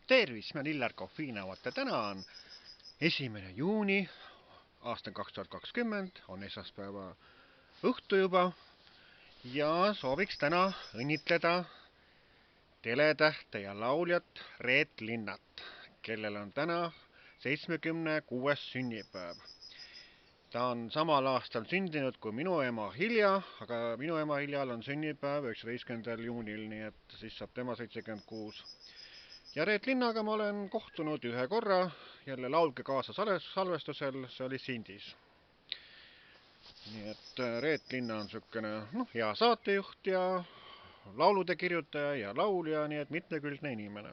Tervis, mä olen Illar Kohviinauat ja täna on 1. juuni aastal 2020, on esmaspäeva õhtu juba ja sooviks täna õnnitleda teletähte ja lauljat Reet Linnat, kellel on täna 76. sünnipäev. Ta on samal aastal sündinud kui minu ema Hilja, aga minu ema Hiljal on sünnipäev 19. juunil, nii et siis saab tema 76. Ja Reet Linnaga ma olen kohtunud ühe korra, jälle Laulge kaasa salvestusel, see oli Sindis. Nii et Reet Linna on sükene hea saatejuht ja laulude kirjutaja ja laulja, nii et mitmekülgne inimene.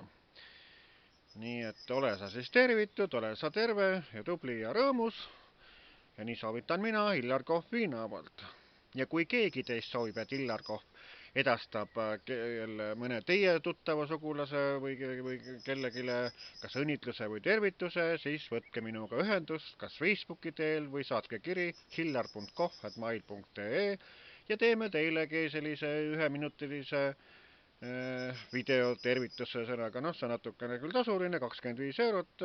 Nii et ole sa siis tervitud, ole sa terve ja tubli ja rõõmus. Ja nii soovitan mina Illar Kohviinaualt. Ja kui keegi teist soovib, et Illar Kohv edastab mõne teie tuttava sugulase või kellegile kas õnnitluse või tervituse, siis võtke minuga ühendust kas Facebooki teel või saatke kiri hillar.kohv@mail.ee ja teeme teilegi sellise üheminutilise videotervituse sõnaga, see on natukene küll tasuline, 25 eurot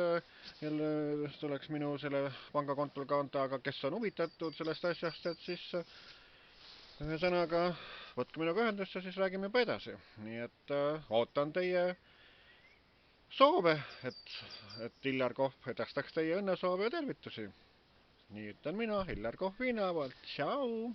jälle tuleks minu selle pangakontol kanda, aga kes on huvitatud sellest asjast, et siis ühesõnaga võtke minuga ühendust ja siis räägime juba edasi. Nii et ootan teie soove, et Illar Kohv edastaks teie õnnesoove ja tervitusi. Nii ütlen mina Illar Kohviinaualt. Tšau!